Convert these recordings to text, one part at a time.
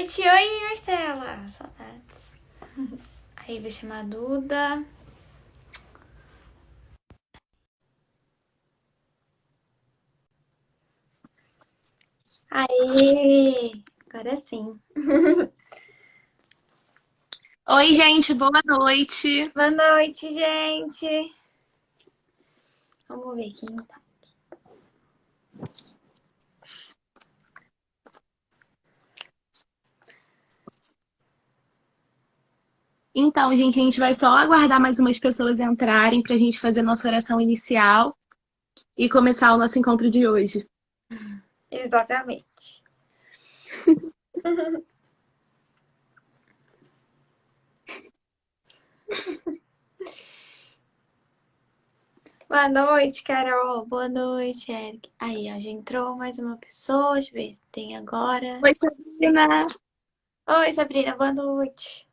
noite! Oi, Marcela! Saudades. Aí, vou chamar a Duda. Aê! Agora sim. Oi, gente, boa noite. Boa noite, gente! Vamos ver quem tá. Então, gente, a gente vai só aguardar mais umas pessoas entrarem para a gente fazer nossa oração inicial e começar o nosso encontro de hoje. Exatamente. Boa noite, Carol. Boa noite, Eric. Aí, ó, já entrou mais uma pessoa. Deixa eu ver. Tem agora. Oi, Sabrina. Oi, Sabrina. Boa noite.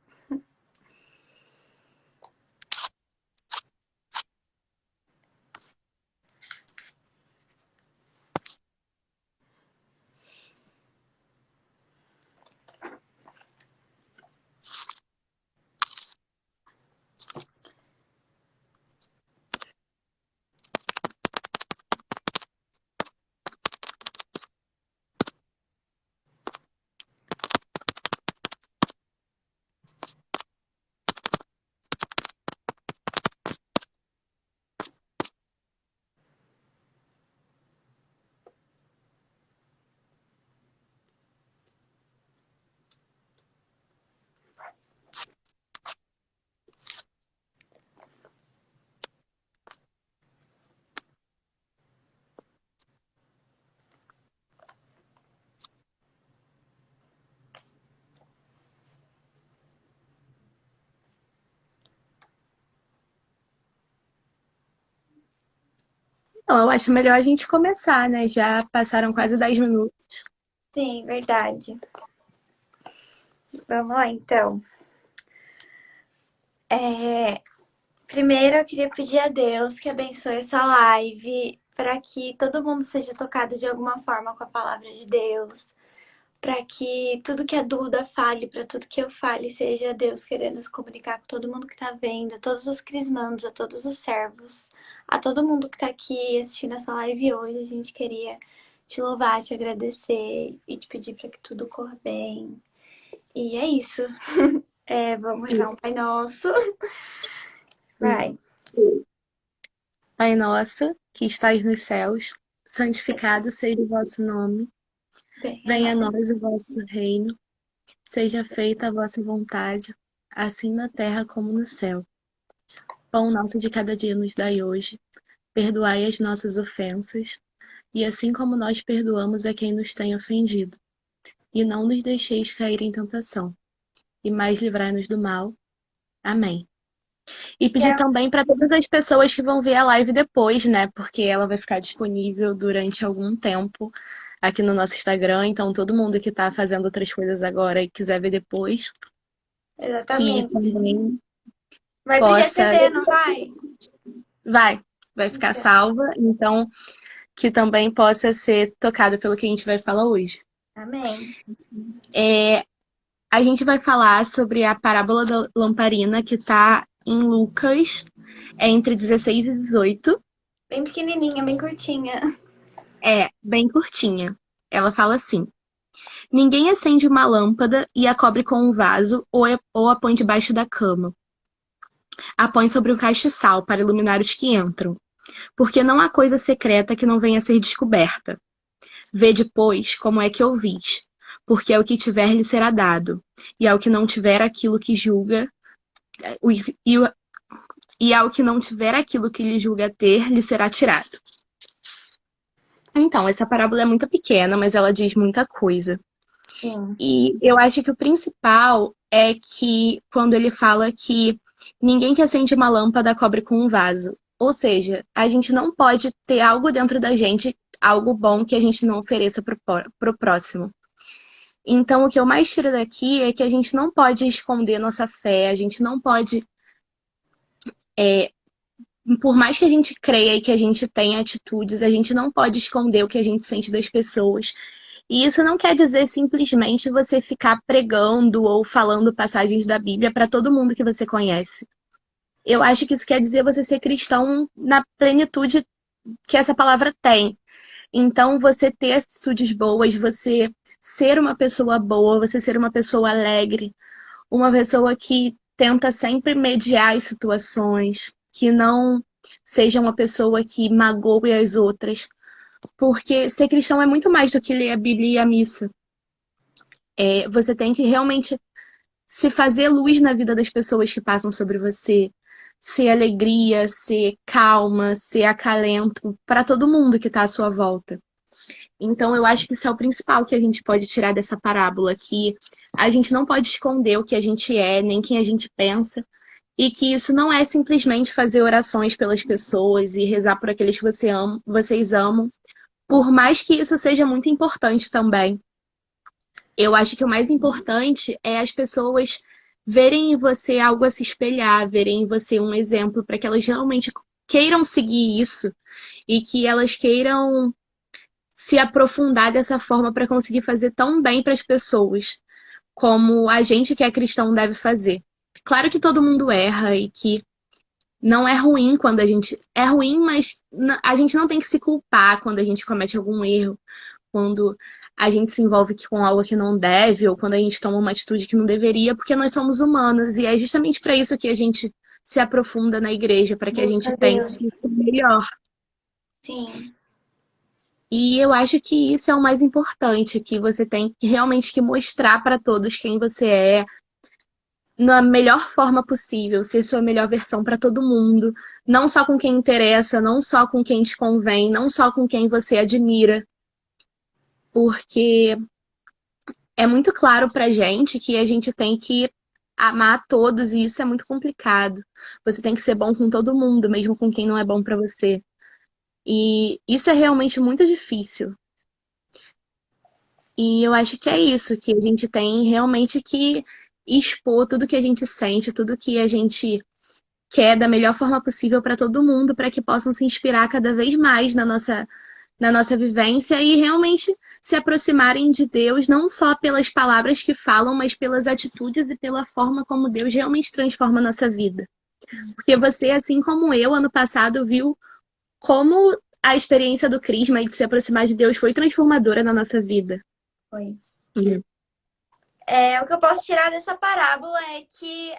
Então, eu acho melhor a gente começar, né? Já passaram quase 10 minutos. Sim, verdade. Vamos lá, então. Primeiro, eu queria pedir a Deus que abençoe essa live para que todo mundo seja tocado de alguma forma com a palavra de Deus, para que tudo que a Duda fale, para tudo que eu fale, seja Deus querendo se comunicar com todo mundo que está vendo, a todos os crismandos, a todos os servos, a todo mundo que está aqui assistindo essa live hoje. A gente queria te louvar, te agradecer e te pedir para que tudo corra bem. E é isso. Vamos rezar um Pai Nosso. Vai. Pai nosso, que estais nos céus, santificado seja o vosso nome. Bem, é Venha a nóis. nós o vosso reino. Seja feita a vossa vontade, assim na terra como no céu. Pão nosso de cada dia nos dai hoje. Perdoai as nossas ofensas, e assim como nós perdoamos a quem nos tem ofendido. E não nos deixeis cair em tentação, e mais livrai-nos do mal. Amém. E pedir também para todas as pessoas que vão ver a live depois, né? Porque ela vai ficar disponível durante algum tempo aqui no nosso Instagram. Então, todo mundo que está fazendo outras coisas agora e quiser ver depois, que Exatamente. também Vai pro possa. IGTV, não vai? Vai ficar Então, salva. Então, que também possa ser tocado pelo que a gente vai falar hoje. amém. É, a gente vai falar sobre a parábola da lamparina que está em Lucas, entre 16 e 18. Bem pequenininha, bem curtinha. É bem curtinha. Ela fala assim: ninguém acende uma lâmpada e a cobre com um vaso ou a põe debaixo da cama. A põe sobre um castiçal para iluminar os que entram, porque não há coisa secreta que não venha a ser descoberta. Vê depois como é que ouvis, porque ao que tiver lhe será dado, e ao que não tiver aquilo que julga, e, e ao que não tiver aquilo que lhe julga ter, lhe será tirado. Então, essa parábola é muito pequena, mas ela diz muita coisa. Sim, E eu acho que o principal é que quando ele fala que ninguém que acende uma lâmpada cobre com um vaso. Ou seja, a gente não pode ter algo dentro da gente, algo bom que a gente não ofereça pro próximo. Então, o que eu mais tiro daqui é que a gente não pode esconder nossa fé, a gente não pode, por mais que a gente creia e que a gente tenha atitudes, a gente não pode esconder o que a gente sente das pessoas. E isso não quer dizer simplesmente você ficar pregando ou falando passagens da Bíblia para todo mundo que você conhece. Eu acho que isso quer dizer você ser cristão na plenitude que essa palavra tem. Então, você ter atitudes boas, você ser uma pessoa boa, você ser uma pessoa alegre, uma pessoa que tenta sempre mediar as situações, que não seja uma pessoa que magoe as outras. Porque ser cristão é muito mais do que ler a Bíblia e a missa. Você tem que realmente se fazer luz na vida das pessoas que passam sobre você, ser alegria, ser calma, ser acalento para todo mundo que está à sua volta. Então, eu acho que isso é o principal que a gente pode tirar dessa parábola, que a gente não pode esconder o que a gente é, nem quem a gente pensa, e que isso não é simplesmente fazer orações pelas pessoas e rezar por aqueles que vocês amam, por mais que isso seja muito importante também. Eu acho que o mais importante é as pessoas verem em você algo a se espelhar, verem em você um exemplo para que elas realmente queiram seguir isso e que elas queiram se aprofundar dessa forma para conseguir fazer tão bem para as pessoas como a gente que é cristão deve fazer. Claro que todo mundo erra e que não é ruim quando a gente. É ruim, mas a gente não tem que se culpar quando a gente comete algum erro, quando a gente se envolve com algo que não deve, ou quando a gente toma uma atitude que não deveria, porque nós somos humanos. E é justamente para isso que a gente se aprofunda na igreja, para que a gente Busca tente Deus. ser melhor. Sim. E eu acho que isso é o mais importante, que você tem que realmente que mostrar para todos quem você é, na melhor forma possível, ser sua melhor versão para todo mundo, não só com quem interessa, não só com quem te convém, não só com quem você admira, porque é muito claro pra gente que a gente tem que amar todos e isso é muito complicado. Você tem que ser bom com todo mundo, mesmo com quem não é bom pra você. E isso é realmente muito difícil. E eu acho que é isso, que a gente tem realmente que expor tudo que a gente sente, tudo que a gente quer da melhor forma possível para todo mundo, para que possam se inspirar cada vez mais na nossa vivência e realmente se aproximarem de Deus, não só pelas palavras que falam, mas pelas atitudes e pela forma como Deus realmente transforma a nossa vida. Porque você, assim como eu, ano passado, viu como a experiência do Crisma e de se aproximar de Deus foi transformadora na nossa vida. Foi. Uhum. O que eu posso tirar dessa parábola é que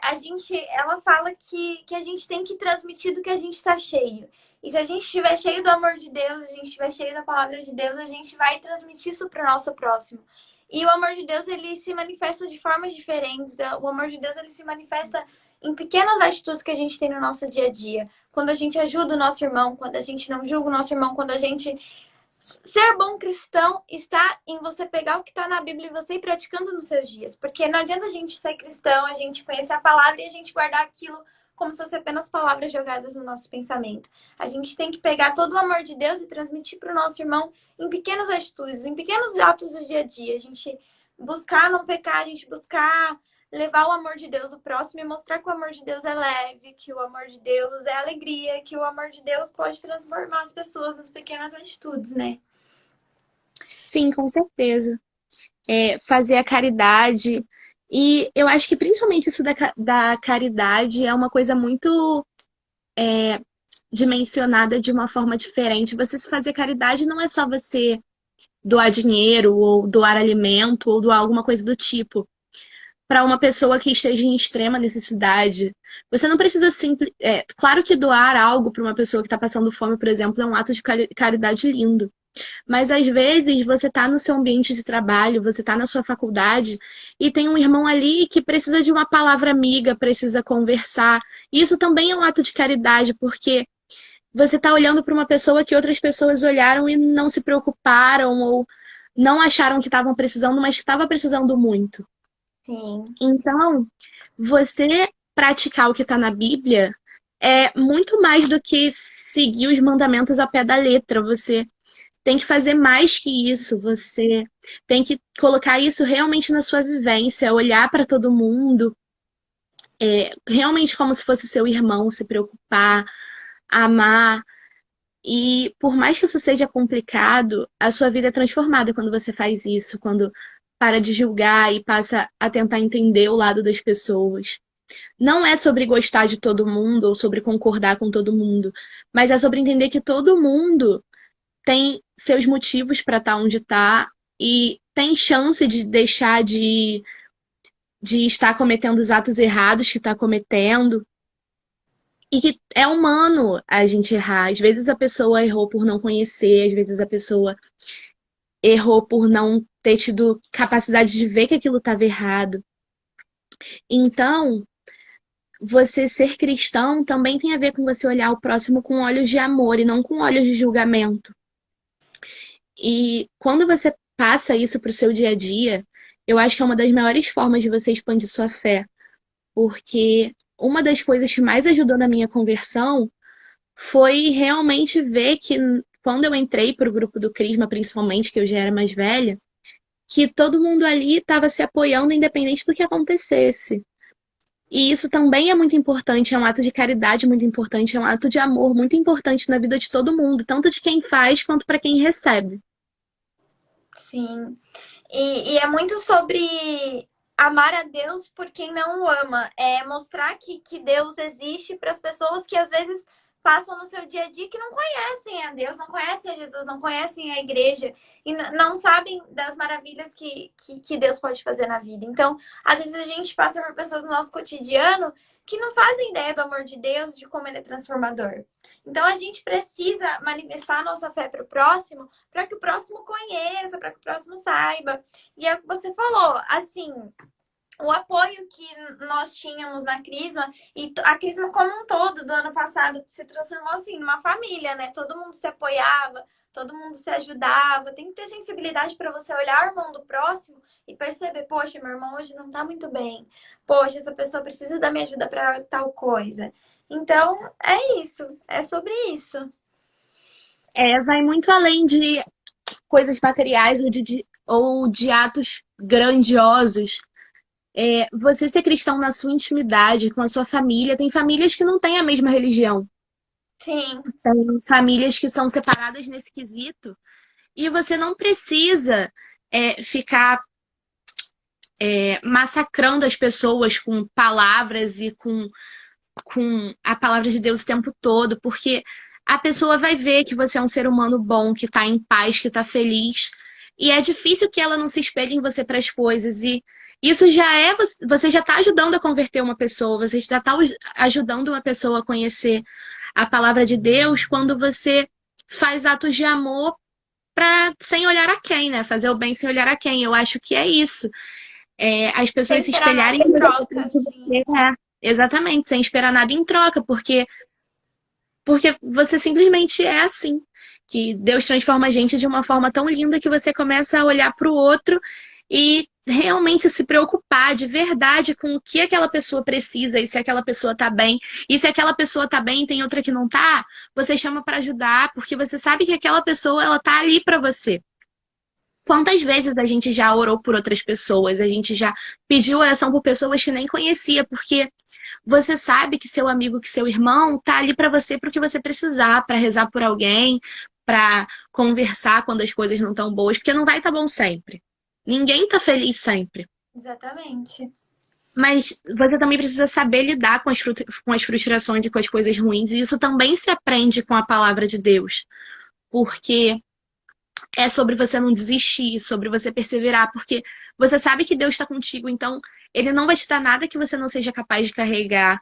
ela fala que a gente tem que transmitir do que a gente está cheio. E se a gente estiver cheio do amor de Deus, a gente estiver cheio da palavra de Deus, a gente vai transmitir isso para o nosso próximo. E o amor de Deus, ele se manifesta de formas diferentes. O amor de Deus, ele se manifesta em pequenas atitudes que a gente tem no nosso dia a dia. Quando a gente ajuda o nosso irmão, quando a gente não julga o nosso irmão, quando a gente ser bom cristão está em você pegar o que está na Bíblia e você ir praticando nos seus dias. Porque não adianta a gente ser cristão, a gente conhecer a palavra e a gente guardar aquilo como se fossem apenas palavras jogadas no nosso pensamento. A gente tem que pegar todo o amor de Deus e transmitir para o nosso irmão em pequenas atitudes, em pequenos atos do dia a dia. A gente buscar não pecar, a gente buscar levar o amor de Deus ao próximo e mostrar que o amor de Deus é leve, que o amor de Deus é alegria, que o amor de Deus pode transformar as pessoas nas pequenas atitudes, né? Sim, com certeza. Fazer a caridade. E eu acho que principalmente isso da caridade é uma coisa muito dimensionada de uma forma diferente. Você se fazer caridade não é só você doar dinheiro, ou doar alimento, ou doar alguma coisa do tipo, para uma pessoa que esteja em extrema necessidade. Você não precisa simples. Claro que doar algo para uma pessoa que está passando fome, por exemplo, é um ato de caridade lindo. Mas às vezes você está no seu ambiente de trabalho, você está na sua faculdade e tem um irmão ali que precisa de uma palavra amiga, precisa conversar. E isso também é um ato de caridade, porque você está olhando para uma pessoa que outras pessoas olharam e não se preocuparam ou não acharam que estavam precisando, mas que estava precisando muito. Sim, Então, você praticar o que está na Bíblia é muito mais do que seguir os mandamentos ao pé da letra. Você tem que fazer mais que isso. Você tem que colocar isso realmente na sua vivência, olhar para todo mundo, realmente como se fosse seu irmão, se preocupar, amar. E por mais que isso seja complicado, a sua vida é transformada quando você faz isso, quando para de julgar e passa a tentar entender o lado das pessoas. Não é sobre gostar de todo mundo ou sobre concordar com todo mundo, mas é sobre entender que todo mundo tem seus motivos para estar onde está e tem chance de deixar de estar cometendo os atos errados que está cometendo. E que é humano a gente errar. Às vezes a pessoa errou por não conhecer, às vezes a pessoa errou por não ter tido capacidade de ver que aquilo estava errado. Então, você ser cristão também tem a ver com você olhar o próximo com olhos de amor e não com olhos de julgamento. E quando você passa isso para o seu dia a dia, eu acho que é uma das maiores formas de você expandir sua fé. Porque uma das coisas que mais ajudou na minha conversão foi realmente ver que quando eu entrei para o grupo do Crisma, principalmente, que eu já era mais velha, que todo mundo ali estava se apoiando independente do que acontecesse. E isso também é muito importante, é um ato de caridade muito importante, é um ato de amor muito importante na vida de todo mundo, tanto de quem faz quanto para quem recebe. Sim. E é muito sobre amar a Deus por quem não o ama. É mostrar que Deus existe para as pessoas que às vezes passam no seu dia a dia que não conhecem a Deus, não conhecem a Jesus, não conhecem a igreja e não sabem das maravilhas que Deus pode fazer na vida. Então, às vezes a gente passa por pessoas no nosso cotidiano que não fazem ideia do amor de Deus, de como ele é transformador. Então, a gente precisa manifestar a nossa fé para o próximo, para que o próximo conheça, para que o próximo saiba. E é o que você falou, assim, o apoio que nós tínhamos na Crisma e a Crisma como um todo do ano passado se transformou assim numa família, né? Todo mundo se apoiava, todo mundo se ajudava. Tem que ter sensibilidade para você olhar o irmão do próximo e perceber, poxa, meu irmão hoje não tá muito bem. Poxa, essa pessoa precisa da minha ajuda para tal coisa. Então, é isso, é sobre isso. É, vai muito além de coisas materiais ou de atos grandiosos. É, você ser cristão na sua intimidade, com a sua família, tem famílias que não têm a mesma religião. Sim, Tem famílias que são separadas nesse quesito. E você não precisa ficar massacrando as pessoas com palavras e com a palavra de Deus o tempo todo, porque a pessoa vai ver que você é um ser humano bom, que está em paz, que está feliz. E é difícil que ela não se espelhe em você para as coisas. E isso já é. Você já está ajudando a converter uma pessoa, você já está ajudando uma pessoa a conhecer a palavra de Deus quando você faz atos de amor sem olhar a quem, né? Fazer o bem sem olhar a quem. Eu acho que é isso. As sem pessoas se esperar nada espelharem em em você troca, pelo que assim. você é. Exatamente, sem esperar nada em troca, porque você simplesmente é assim. Que Deus transforma a gente de uma forma tão linda que você começa a olhar para o outro e realmente se preocupar de verdade com o que aquela pessoa precisa e se aquela pessoa tá bem. E se aquela pessoa tá bem e tem outra que não tá, você chama para ajudar, porque você sabe que aquela pessoa ela tá ali para você. Quantas vezes a gente já orou por outras pessoas, a gente já pediu oração por pessoas que nem conhecia, porque você sabe que seu amigo, que seu irmão tá ali para você para o que você precisar, para rezar por alguém, para conversar quando as coisas não estão boas, porque não vai estar bom sempre. Ninguém tá feliz sempre. Exatamente. Mas você também precisa saber lidar com com as frustrações e com as coisas ruins, e isso também se aprende com a palavra de Deus. Porque é sobre você não desistir, sobre você perseverar, porque você sabe que Deus está contigo, então ele não vai te dar nada que você não seja capaz de carregar.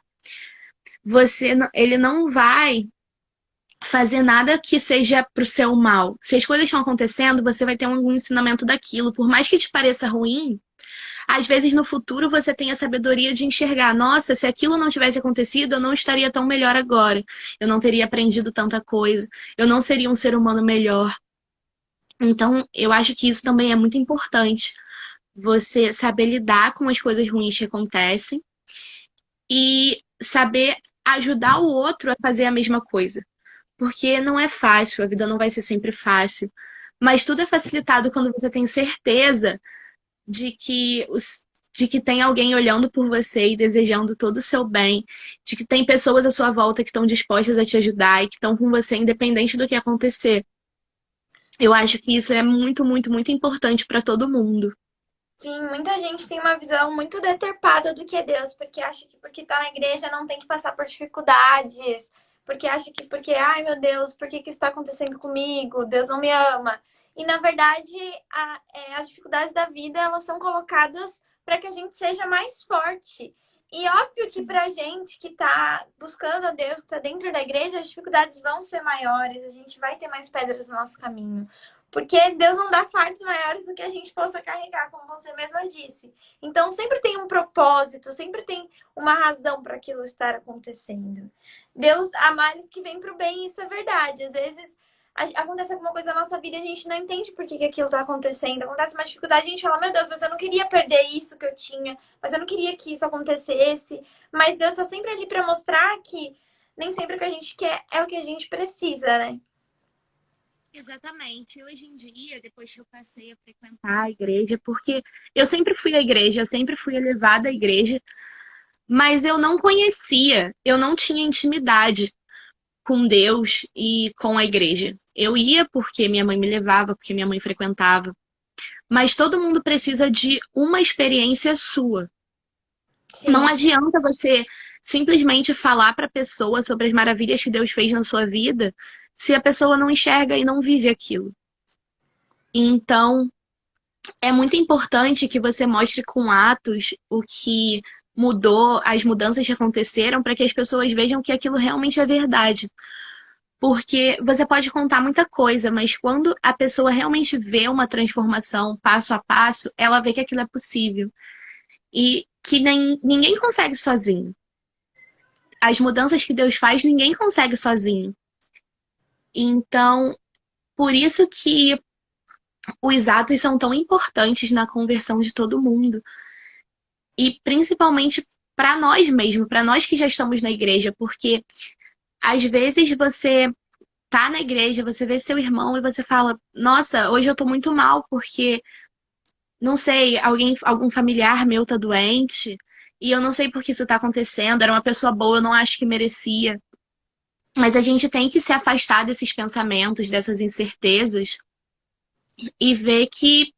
Ele não vai fazer nada que seja pro seu mal. Se as coisas estão acontecendo, você vai ter algum ensinamento daquilo. Por mais que te pareça ruim, às vezes no futuro você tem a sabedoria de enxergar, nossa, se aquilo não tivesse acontecido, eu não estaria tão melhor agora. Eu não teria aprendido tanta coisa. Eu não seria um ser humano melhor. Então, eu acho que isso também é muito importante. Você saber lidar com as coisas ruins que acontecem e saber ajudar o outro a fazer a mesma coisa. Porque não é fácil, a vida não vai ser sempre fácil. Mas tudo é facilitado quando você tem certeza de que de que tem alguém olhando por você e desejando todo o seu bem, de que tem pessoas à sua volta que estão dispostas a te ajudar e que estão com você independente do que acontecer. Eu acho que isso é muito, muito, muito importante para todo mundo. Sim, muita gente tem uma visão muito deturpada do que é Deus, porque acha que porque tá na igreja não tem que passar por dificuldades, porque acha que porque, ai meu Deus, por que que isso está acontecendo comigo? Deus não me ama. E na verdade, as dificuldades da vida, elas são colocadas para que a gente seja mais forte. E óbvio que Sim. pra gente que tá buscando a Deus, que tá dentro da igreja, as dificuldades vão ser maiores, a gente vai ter mais pedras no nosso caminho. Porque Deus não dá fardos maiores do que a gente possa carregar, como você mesma disse. Então, sempre tem um propósito, sempre tem uma razão para aquilo estar acontecendo. Deus há males que vêm para o bem, isso é verdade. Às vezes acontece alguma coisa na nossa vida e a gente não entende por que aquilo está acontecendo. Acontece uma dificuldade e a gente fala, meu Deus, mas eu não queria perder isso que eu tinha, mas eu não queria que isso acontecesse. Mas Deus está sempre ali para mostrar que nem sempre o que a gente quer é o que a gente precisa, né? Exatamente. Hoje em dia, depois que eu passei a frequentar a igreja, porque eu sempre fui à igreja, eu sempre fui levada à igreja, mas eu não conhecia, eu não tinha intimidade com Deus e com a igreja. Eu ia porque minha mãe me levava, porque minha mãe frequentava, mas todo mundo precisa de uma experiência sua. Não Sim. adianta você simplesmente falar para a pessoa sobre as maravilhas que Deus fez na sua vida se a pessoa não enxerga e não vive aquilo. Então, é muito importante que você mostre com atos o que mudou, as mudanças que aconteceram, para que as pessoas vejam que aquilo realmente é verdade. Porque você pode contar muita coisa, mas quando a pessoa realmente vê uma transformação passo a passo, ela vê que aquilo é possível. E que ninguém consegue sozinho. As mudanças que Deus faz, ninguém consegue sozinho. Então, por isso que os atos são tão importantes na conversão de todo mundo. E principalmente para nós mesmos, para nós que já estamos na igreja, porque às vezes você tá na igreja, você vê seu irmão e você fala: "Nossa, hoje eu tô muito mal porque não sei, algum familiar meu tá doente e eu não sei por que isso tá acontecendo, era uma pessoa boa, eu não acho que merecia". Mas a gente tem que se afastar desses pensamentos, dessas incertezas e ver que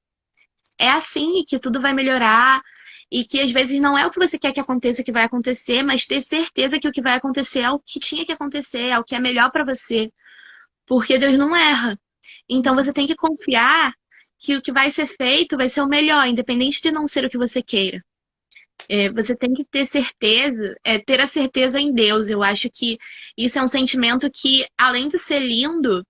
é assim, e que tudo vai melhorar e que às vezes não é o que você quer que aconteça que vai acontecer, mas ter certeza que o que vai acontecer é o que tinha que acontecer, é o que é melhor para você, porque Deus não erra. Então você tem que confiar que o que vai ser feito vai ser o melhor, independente de não ser o que você queira. Você tem que ter certeza, ter a certeza em Deus. Eu acho que isso é um sentimento que, além de ser lindo,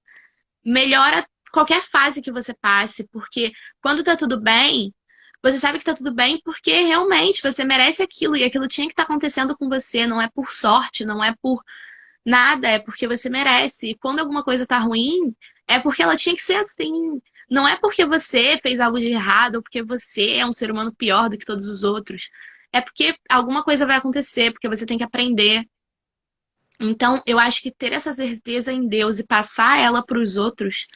melhora qualquer fase que você passe, porque quando tá tudo bem, você sabe que tá tudo bem porque realmente você merece aquilo e aquilo tinha que estar acontecendo com você, não é por sorte, não é por nada, é porque você merece. E quando alguma coisa tá ruim, é porque ela tinha que ser assim. Não é porque você fez algo de errado ou porque você é um ser humano pior do que todos os outros. É porque alguma coisa vai acontecer, porque você tem que aprender. Então, eu acho que ter essa certeza em Deus e passar ela para os outros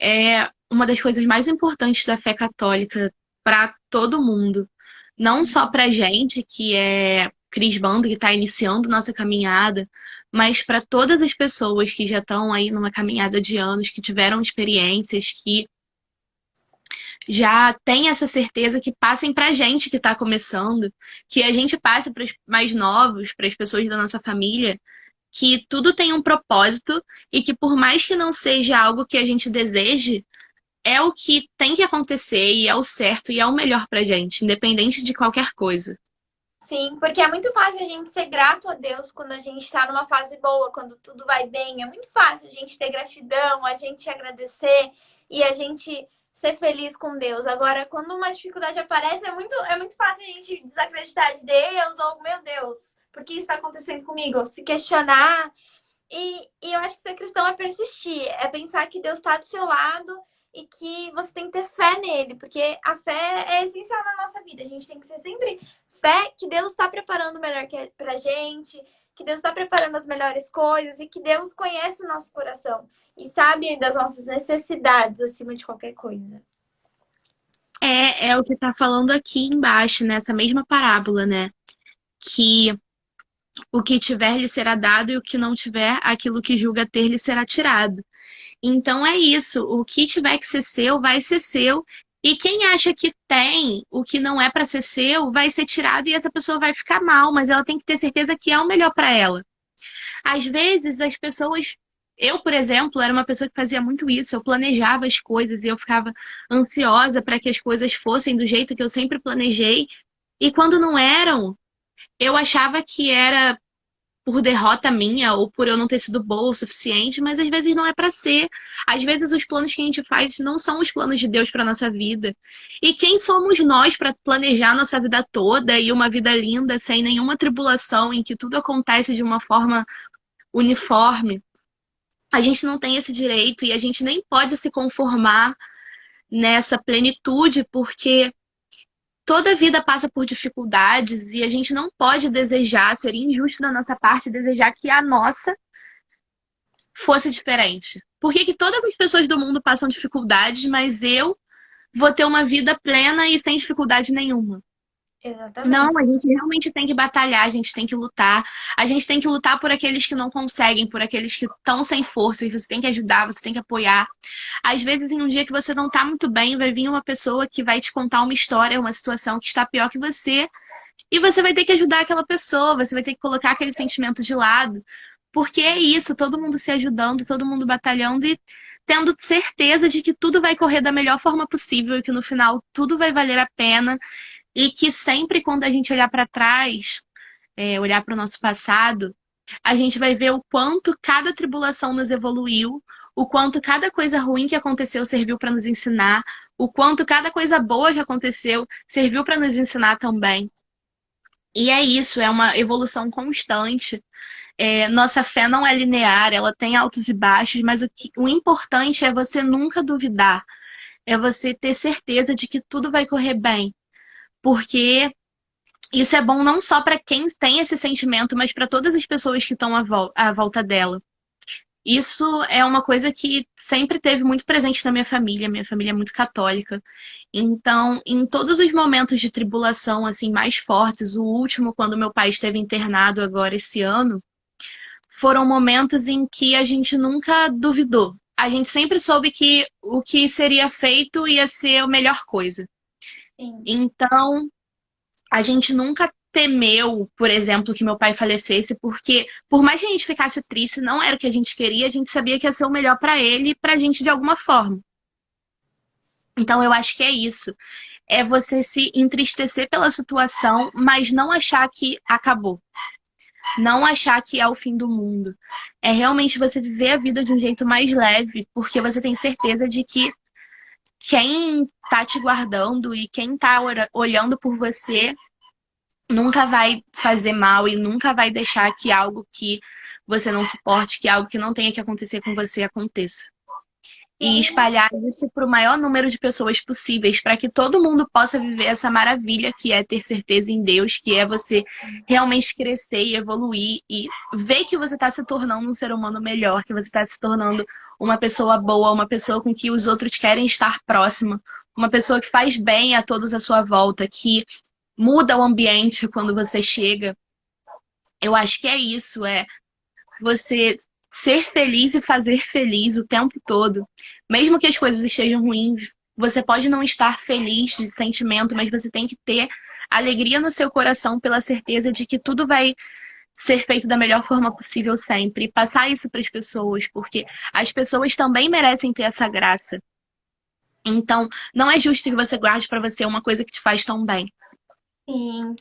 é uma das coisas mais importantes da fé católica para todo mundo. Não só para gente que é crismando, que está iniciando nossa caminhada, mas para todas as pessoas que já estão aí numa caminhada de anos, que tiveram experiências, que já têm essa certeza que passem para a gente que está começando, que a gente passe para os mais novos, para as pessoas da nossa família, que tudo tem um propósito e que por mais que não seja algo que a gente deseje, é o que tem que acontecer e é o certo e é o melhor pra gente, independente de qualquer coisa. Sim, porque é muito fácil a gente ser grato a Deus quando a gente está numa fase boa, quando tudo vai bem. É muito fácil a gente ter gratidão, a gente agradecer e a gente ser feliz com Deus. Agora, quando uma dificuldade aparece, é muito fácil a gente desacreditar de Deus ou, meu Deus, por que isso está acontecendo comigo? Ou se questionar. E eu acho que ser cristão é persistir, é pensar que Deus está do seu lado e que você tem que ter fé nele, porque a fé é essencial na nossa vida. A gente tem que ser sempre fé que Deus está preparando o melhor pra gente, que Deus está preparando as melhores coisas e que Deus conhece o nosso coração e sabe das nossas necessidades acima de qualquer coisa. É o que está falando aqui embaixo, nessa mesma parábola, né? Que o que tiver lhe será dado e o que não tiver, aquilo que julga ter lhe será tirado. Então é isso, o que tiver que ser seu, vai ser seu. E quem acha que tem o que não é para ser seu, vai ser tirado e essa pessoa vai ficar mal, mas ela tem que ter certeza que é o melhor para ela. Às vezes, as pessoas. Eu, por exemplo, era uma pessoa que fazia muito isso. Eu planejava as coisas e eu ficava ansiosa para que as coisas fossem do jeito que eu sempre planejei. E quando não eram, eu achava que era por derrota minha ou por eu não ter sido boa o suficiente, mas às vezes não é para ser. Às vezes os planos que a gente faz não são os planos de Deus para nossa vida. E quem somos nós para planejar nossa vida toda e uma vida linda sem nenhuma tribulação, em que tudo acontece de uma forma uniforme? A gente não tem esse direito e a gente nem pode se conformar nessa plenitude, porque toda vida passa por dificuldades e a gente não pode desejar, seria injusto da nossa parte desejar que a nossa fosse diferente. Por que que todas as pessoas do mundo passam dificuldades, mas eu vou ter uma vida plena e sem dificuldade nenhuma? Não, a Exatamente. gente realmente tem que batalhar, a gente tem que lutar. A gente tem que lutar por aqueles que não conseguem, por aqueles que estão sem força, e você tem que ajudar, você tem que apoiar. Às vezes, em um dia que você não tá muito bem, vai vir uma pessoa que vai te contar uma história, uma situação que está pior que você, e você vai ter que ajudar aquela pessoa, você vai ter que colocar aquele sentimento de lado, porque é isso, todo mundo se ajudando, todo mundo batalhando e tendo certeza de que tudo vai correr da melhor forma possível e que no final tudo vai valer a pena e que sempre quando a gente olhar para trás, olhar para o nosso passado, a gente vai ver o quanto cada tribulação nos evoluiu, o quanto cada coisa ruim que aconteceu serviu para nos ensinar, o quanto cada coisa boa que aconteceu serviu para nos ensinar também. E é isso, é uma evolução constante. Nossa fé não é linear, ela tem altos e baixos, mas o importante é você nunca duvidar, é você ter certeza de que tudo vai correr bem. Porque isso é bom não só para quem tem esse sentimento, mas para todas as pessoas que estão à volta dela. Isso é uma coisa que sempre teve muito presente na minha família. Minha família é muito católica. Então, em todos os momentos de tribulação assim mais fortes, o último quando meu pai esteve internado agora esse ano, foram momentos em que a gente nunca duvidou. A gente sempre soube que o que seria feito ia ser a melhor coisa. Sim. Então, a gente nunca temeu, por exemplo, que meu pai falecesse, porque por mais que a gente ficasse triste, não era o que a gente queria, a gente sabia que ia ser o melhor para ele e pra gente de alguma forma. Então eu acho que é isso. É você se entristecer pela situação, mas não achar que acabou. Não achar que é o fim do mundo. É realmente você viver a vida de um jeito mais leve, porque você tem certeza de que quem tá te guardando e quem tá olhando por você nunca vai fazer mal e nunca vai deixar que algo que você não suporte, que algo que não tenha que acontecer com você aconteça. E Sim, espalhar isso para o maior número de pessoas possíveis, para que todo mundo possa viver essa maravilha que é ter certeza em Deus, que é você realmente crescer e evoluir e ver que você está se tornando um ser humano melhor, que você está se tornando uma pessoa boa, uma pessoa com que os outros querem estar próxima, uma pessoa que faz bem a todos à sua volta, que muda o ambiente quando você chega. Eu acho que é isso, é você ser feliz e fazer feliz o tempo todo. Mesmo que as coisas estejam ruins, você pode não estar feliz de sentimento, mas você tem que ter alegria no seu coração pela certeza de que tudo vai ser feito da melhor forma possível sempre. E passar isso para as pessoas, porque as pessoas também merecem ter essa graça. Então, não é justo que você guarde para você uma coisa que te faz tão bem. sim.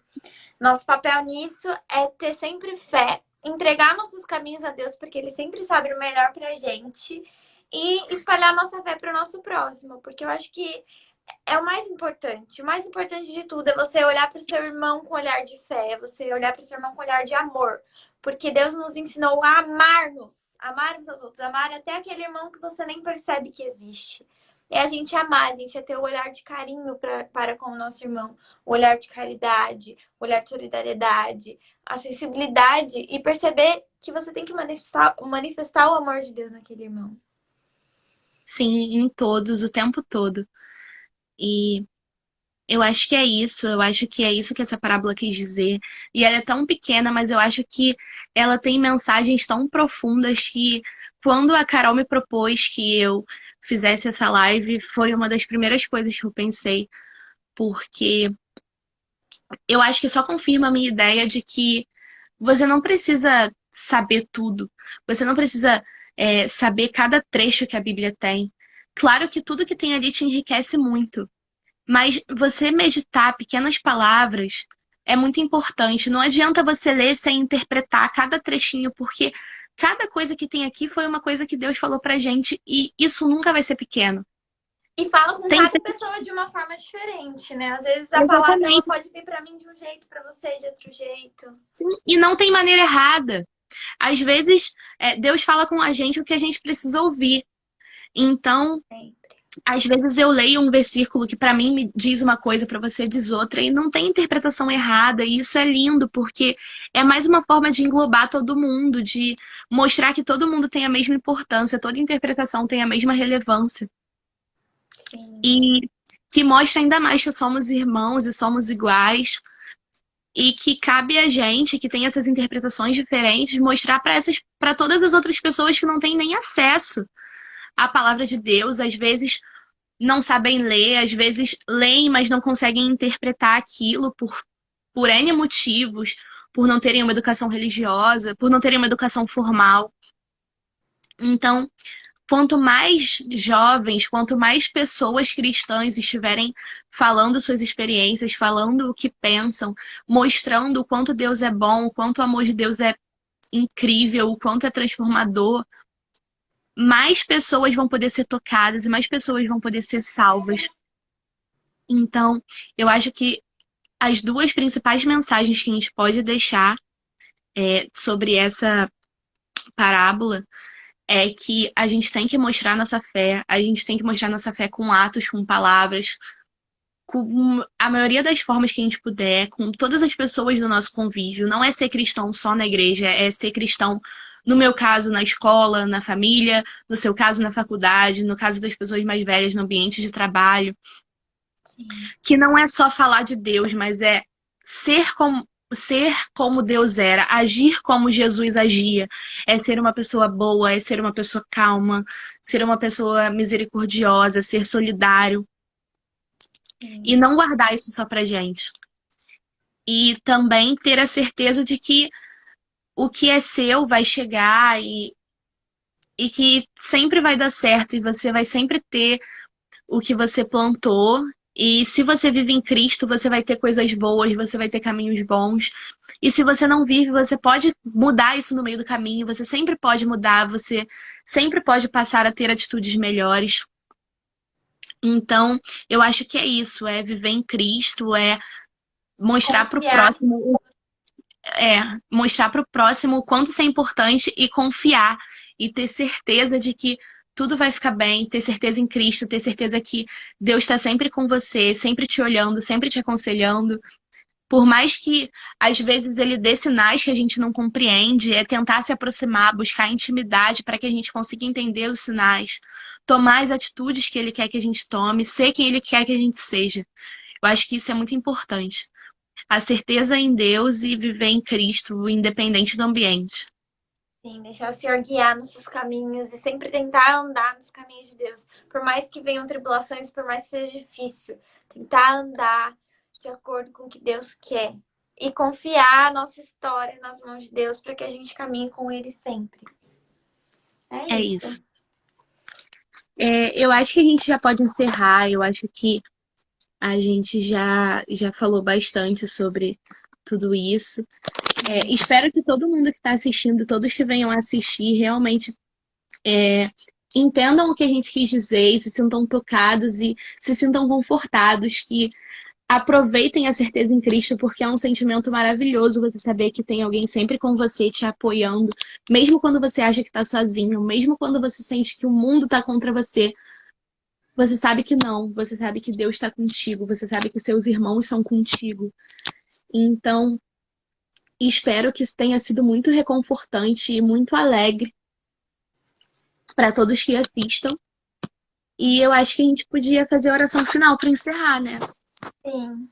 Nosso papel nisso é ter sempre fé, entregar nossos caminhos a Deus, porque Ele sempre sabe o melhor pra gente, e espalhar nossa fé para o nosso próximo, porque eu acho que é o mais importante. O mais importante de tudo é você olhar para o seu irmão com olhar de fé, é você olhar para o seu irmão com olhar de amor, porque Deus nos ensinou a amar-nos, amar uns aos outros, amar até aquele irmão que você nem percebe que existe. É a gente amar, a gente é ter o olhar de carinho para com o nosso irmão, o olhar de caridade, o olhar de solidariedade, a sensibilidade e perceber que você tem que manifestar o amor de Deus naquele irmão. Sim, em todos, o tempo todo. E Eu acho que é isso, eu acho que é isso que essa parábola quis dizer. E ela é tão pequena, mas eu acho que ela tem mensagens tão profundas que quando a Carol me propôs que eu fizesse essa live, foi uma das primeiras coisas que eu pensei, porque eu acho que só confirma a minha ideia de que você não precisa saber tudo, você não precisa saber cada trecho que a Bíblia tem. Claro que tudo que tem ali te enriquece muito. Mas você meditar pequenas palavras é muito importante. Não adianta você ler sem interpretar cada trechinho, porque cada coisa que tem aqui foi uma coisa que Deus falou pra gente e isso nunca vai ser pequeno. E fala com Tem cada pessoa de uma forma diferente, né? Às vezes a palavra ela exatamente. pode vir para mim de um jeito, para você de outro jeito. Sim, e não tem maneira errada. Às vezes, Deus fala com a gente o que a gente precisa ouvir. Então, Sempre. às vezes eu leio um versículo que pra mim me diz uma coisa, pra você diz outra, e não tem interpretação errada, e isso é lindo, porque é mais uma forma de englobar todo mundo, de mostrar que todo mundo tem a mesma importância, toda interpretação tem a mesma relevância. Sim. E que mostra ainda mais que somos irmãos e somos iguais, e que cabe a gente, que tem essas interpretações diferentes, mostrar para todas as outras pessoas que não têm nem acesso à palavra de Deus, às vezes não sabem ler, às vezes leem, mas não conseguem interpretar aquilo por N motivos, por não terem uma educação religiosa, por não terem uma educação formal. Então, quanto mais jovens, quanto mais pessoas cristãs estiverem falando suas experiências, falando o que pensam, mostrando o quanto Deus é bom, o quanto o amor de Deus é incrível, o quanto é transformador, mais pessoas vão poder ser tocadas e mais pessoas vão poder ser salvas. Então, eu acho que as duas principais mensagens que a gente pode deixar sobre essa parábola é que a gente tem que mostrar nossa fé, a gente tem que mostrar nossa fé com atos, com palavras, com a maioria das formas que a gente puder, com todas as pessoas do nosso convívio. Não é ser cristão só na igreja, é ser cristão, no meu caso, na escola, na família, no seu caso, na faculdade, no caso das pessoas mais velhas, no ambiente de trabalho. Sim. Que não é só falar de Deus, mas é ser como Deus era, agir como Jesus agia, é ser uma pessoa boa, é ser uma pessoa calma, ser uma pessoa misericordiosa, ser solidário e Sim. não guardar isso só pra gente. E também ter a certeza de que o que é seu vai chegar e que sempre vai dar certo e você vai sempre ter o que você plantou. E se você vive em Cristo, você vai ter coisas boas, você vai ter caminhos bons. E se você não vive, você pode mudar isso no meio do caminho, você sempre pode mudar, você sempre pode passar a ter atitudes melhores. Então, eu acho que é isso, é viver em Cristo, é mostrar para o Confiar. próximo, mostrar para o próximo o quanto isso é importante e confiar e ter certeza de que tudo vai ficar bem, ter certeza em Cristo, ter certeza que Deus está sempre com você, sempre te olhando, sempre te aconselhando. Por mais que às vezes ele dê sinais que a gente não compreende, é tentar se aproximar, buscar intimidade para que a gente consiga entender os sinais, tomar as atitudes que ele quer que a gente tome, ser quem ele quer que a gente seja. Eu acho que isso é muito importante. A certeza em Deus e viver em Cristo, independente do ambiente. Sim, deixar o Senhor guiar nos seus caminhos e sempre tentar andar nos caminhos de Deus. Por mais que venham tribulações, por mais que seja difícil, tentar andar de acordo com o que Deus quer. E confiar a nossa história nas mãos de Deus para que a gente caminhe com Ele sempre. É É isso. isso. Eu acho que a gente já pode encerrar. Eu acho que a gente já falou bastante sobre tudo isso. Espero que todo mundo que está assistindo, todos que venham assistir, realmente entendam o que a gente quis dizer e se sintam tocados e se sintam confortados, que aproveitem a certeza em Cristo, porque é um sentimento maravilhoso você saber que tem alguém sempre com você, te apoiando, mesmo quando você acha que está sozinho, mesmo quando você sente que o mundo está contra você. Você sabe que não, você sabe que Deus está contigo, você sabe que seus irmãos são contigo. Então, espero que isso tenha sido muito reconfortante e muito alegre para todos que assistam. E eu acho que a gente podia fazer a oração final para encerrar, né? Sim.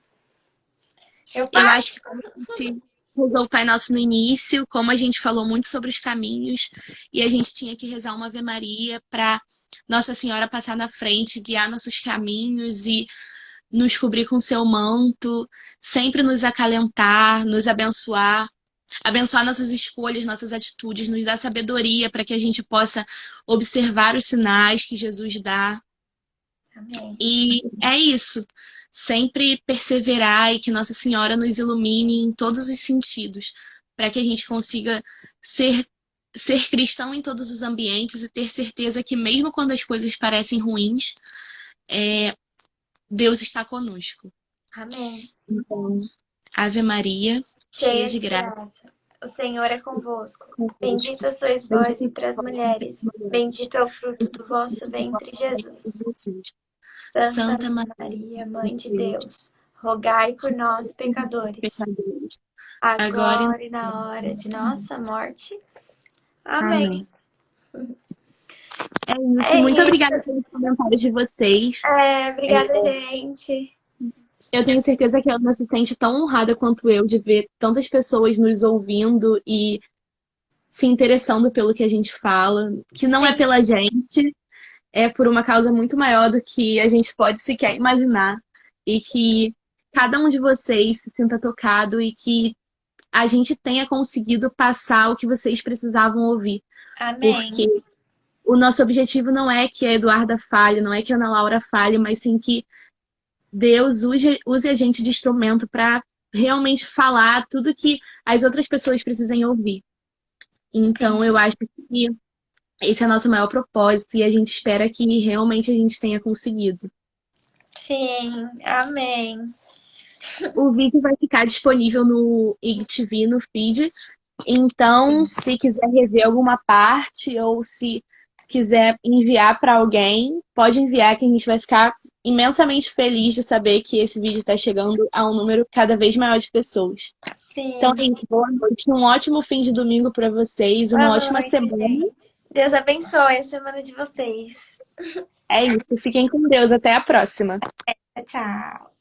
Eu Eu passo. acho que como a gente rezou o Pai Nosso no início, como a gente falou muito sobre os caminhos, e a gente tinha que rezar uma Ave Maria para Nossa Senhora passar na frente, guiar nossos caminhos e nos cobrir com seu manto, sempre nos acalentar, nos abençoar, abençoar nossas escolhas, nossas atitudes, nos dar sabedoria para que a gente possa observar os sinais que Jesus dá. Amém. E é isso. Sempre perseverar e que Nossa Senhora nos ilumine em todos os sentidos, para que a gente consiga ser, ser cristão em todos os ambientes e ter certeza que, mesmo quando as coisas parecem ruins, Deus está conosco. Amém. Então, Ave Maria, cheia Cheia de de graça, graça, o Senhor é convosco. convosco. Bendita sois vós Bendita entre as sois vós entre mulheres. as mulheres, Bendito é o fruto e do vosso bendito é o ventre, vosso fruto, Jesus. Jesus. Santa Santa Maria, Maria, Mãe Mãe de de Deus, Deus, rogai por rogai nós, por nós, pecadores, pecadores, agora e agora e na na hora de hora nossa morte. Amém. Amém. É isso. É Muito isso. obrigada pelos comentários de vocês. É, Obrigada, gente. eu tenho certeza que a Ana se sente tão honrada quanto eu de ver tantas pessoas nos ouvindo e se interessando pelo que a gente fala, que não é Sim, pela gente, é por uma causa muito maior do que a gente pode sequer imaginar. E que cada um de vocês se sinta tocado e que a gente tenha conseguido passar o que vocês precisavam ouvir. Porque amém. o nosso objetivo não é que a Eduarda falhe, não é que a Ana Laura falhe, mas sim que Deus use a gente de instrumento para realmente falar tudo que as outras pessoas precisem ouvir. Então, eu Sim, acho que esse é o nosso maior propósito e a gente espera que realmente a gente tenha conseguido. sim, amém. O vídeo vai ficar disponível no IGTV, no feed. Então, se quiser rever alguma parte ou se quiser enviar para alguém, pode enviar que a gente vai ficar imensamente feliz de saber que esse vídeo está chegando a um número cada vez maior de pessoas. Então, Sim. gente, boa noite, um ótimo fim de domingo para vocês, Boa uma ótima noite, semana. gente. Deus abençoe a semana de vocês. É isso, fiquem com Deus, até a próxima. Tchau.